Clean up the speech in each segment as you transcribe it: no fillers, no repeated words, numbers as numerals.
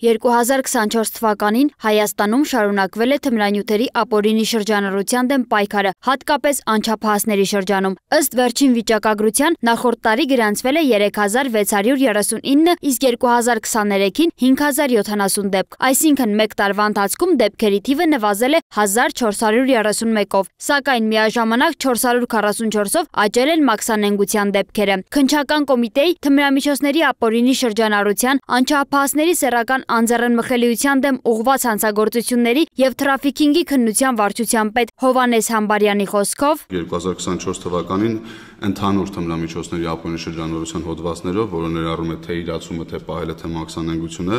2024 թվականին Հայաստանում շարունակվել է թմրանյութերի ապօրինի շրջանառության դեմ պայքարը, հատկապես անչափահասների շրջանում։ Ըստ վերջին վիճակագրության, նախորդ տարի գրանցվել է 3639, իսկ 2023-ին 5070 դեպք, այսինքն մեկ տարվա ընթացքում դեպքերի թիվը նվազել է 1431-ով, սակայն միաժամանակ 444-ով աճել են մաքսանենգության դեպքերը։ Քննչական կոմիտեի թմրամիջոցների ապօրինի շրջանառության, անչափահասների սեռական անձեռնմխելիության դեմ ուղղված հանցագործությունների և թրաֆիքինգի քննության վարչության պետ Հովհաննես Համբարյանի խոսքով 2024 թվականին ընդհանուր թմրամիջոցների ապօրինի շրջանառության հոդվածներով, որը ներառում է թե իրացումը, թե պահելը, թե մաքսանենգությունը,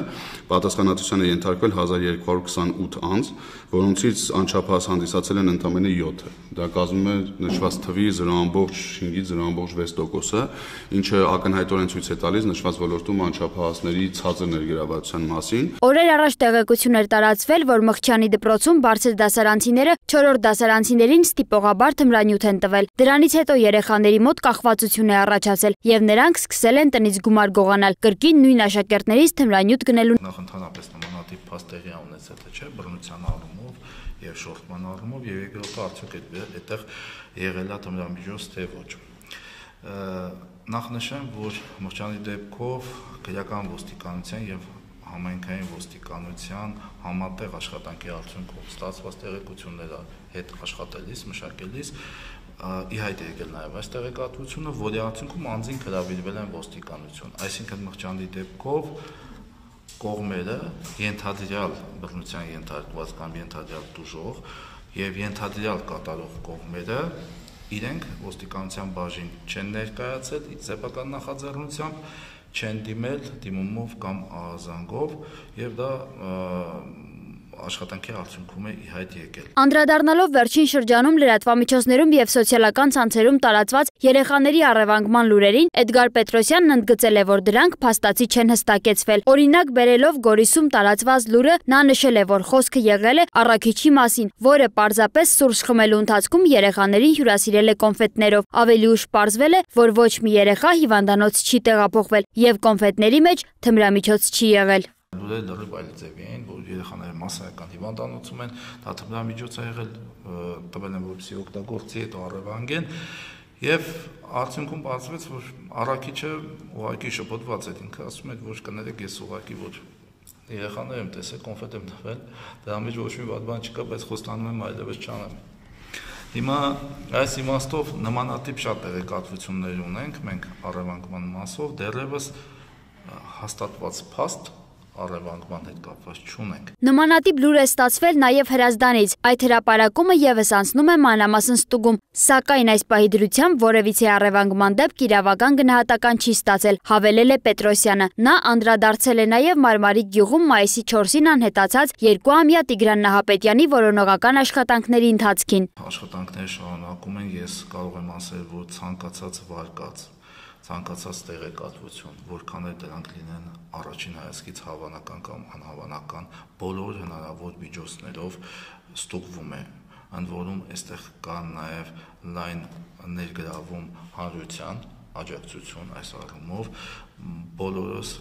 պատասխանատվության է ենթարկվել 1228 անձ, որոնցից անչափահաս հանդիսացել են ընդամենը 7-ը։ Դա կազմում է նշված թվի 0.5-ից 0.6%-ը, ինչը ակնհայտորեն ցույց է տալիս նշված ոլորտում անչափահասների ցածր ներգրավվածության մասին։ Օրեր առաջ տեղեկություն էր տարածվել, որ Մղջյանի դպրոցում բարձր դասարանցիները 4-րդ դասարանցիներին ստիպողաբար թմրանյութ են տվել։ Դրանից հետո երեխաների մոտ կախվածություն է առաջացել, եւ նրանք սկսել են տնից գումար գողանալ, կրկին նույն աշակերտներից թմրանյութ գնելու։ Նախ ընդհանրապես նմանատիպ փաստ տեղի ունեցել է, չէ՞, բռնության առումով եւ շորթման առումով, եւ երկրորդը արդյոք այդտեղ եղել է թմրամիջոց թե ոչ։ Նախ նշեմ, որ Մղջյանի դեպքով քրեական ոստիկանության եւ համայնքային ոստիկանության համատեղ աշխատանքի արդյունքում ստացված տեղեկությունները հետ աշխատելիս, մշակելիս ի հայտ է եկել նաև այս տեղեկատվությունը, որի արդյունքում անձին հրավիրվել են ոստիկանություն։ Այսինքն Մղջյանի դեպքով կողմերը ենթադրյալ բռնության ենթարկված կամ ենթադրյալ տուժող եւ ենթադրյալ կատարող կողմերը իրենք ոստիկանության բաժին չեն ներկայացել սեփական նախաձեռնությամբ, չեն դիմել դիմումով կամ ահազանգով եւ դա աշխատանքի արդյունքում է ի հայտ եկել։ Անդրադառնալով վերջին շրջանում լրատվամիջոցներում եւ սոցիալական ցանցերում տարածված երեխաների առևանգման լուրերին, Էդգար Պետրոսյանն ընդգծել է, որ դրանք փաստացի չեն հստակեցվել։ Օրինակ բերելով Գորիսում տարածված լուրը, նա նշել է, որ խոսքը եղել է առաքիչի մասին, որը պարզապես սուրճ խմելու ընթացքում երեխաներին հյուրասիրել է կոնֆետներով։ Ավելի ուշ պարզվել է, որ ոչ մի երեխա հիվանդանոց չի տեղափոխվել եւ կոնֆետների մեջ թմրամիջոց չի եղել։ Լուրերը լրիվ այլ ձևի էին, որ երեխաները մասսայական հիվանդանոցում են, դա թմրամիջոց է եղել, տվել են որպեսզի օգտագործի, հետո առևանգեն, եւ արդյունքում պարզվեց, որ առաքիչը ուղղակի շփոթված էր, ինքը ասում էր, որ կներեք, ես ուղղակի որ երեխաներ եմ տեսել, կոնֆետ եմ տվել, դրա մեջ ոչ մի վատ բան չկա, բայց խոստանում եմ այլևս չանեմ։ Հիմա այս իմաստով նմանատիպ շատ տեղեկատվություններ ունենք, մենք առևանգման մասով դեռևս հաստատված փաստ առևանգման հետ կապված չունենք։ Նմանատիպ լուր է ստացվել նաև Հրազդանից, այդ հրապարակումը եւս անցնում է մանրամասն ստուգում, սակայն այս պահի դրությամբ որևիցե առևանգման դեպք իրավական գնահատական չի ստացել, հավելել է Պետրոսյանը։ Նա անդրադարձել է նաև Մարմարիք գյուղում մայիսի 4-ին անհետացած 2-ամյա Տիգրան Նահապետյանի որոնողական աշխատանքների ընթացքին։ Աշխատանքները շարունակում են, ես կարող եմ ասել, որ ցանկացած վարկած ցանկացած տեղեկատվություն, որքան էլ դրանք լինեն առաջին հայացքից հավանական կամ անհավանական, բոլոր հնարավոր միջոցներով ստուգվում է, ընդ որում այստեղ կա նաև լայն ներգրավում հանրության աջակցություն այս առումով, բոլորս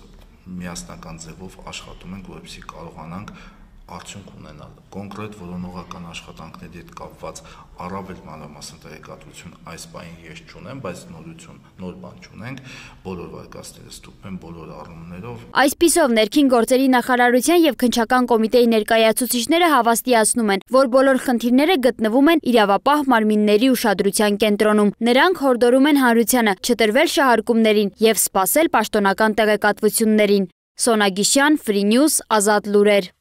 միասնական ձևով աշխատում ենք, որպեսզի կարողանանք արդյունք ունենալ։ Կոնկրետ որոնողական աշխատանքների հետ կապված առավել մանրամասն տեղեկատվություն այս պահին ես չունեմ, բայց նոր բան չունենք, բոլոր վարկածները ստուգվում են բոլոր առումներով։ Այսպիսով ներքին գործերի նախարարության եւ քննչական կոմիտեի ներկայացուցիչները հավաստիացնում են, որ բոլոր խնդիրները գտնվում են իրավապահ մարմինների ուշադրության կենտրոնում։ Նրանք հորդորում են հանրությանը չտրվել շահարկումներին եւ սպասել պաշտոնական տեղեկատվություններին։ Սոնա Գիշյան, Free News, Ազատ լուրեր։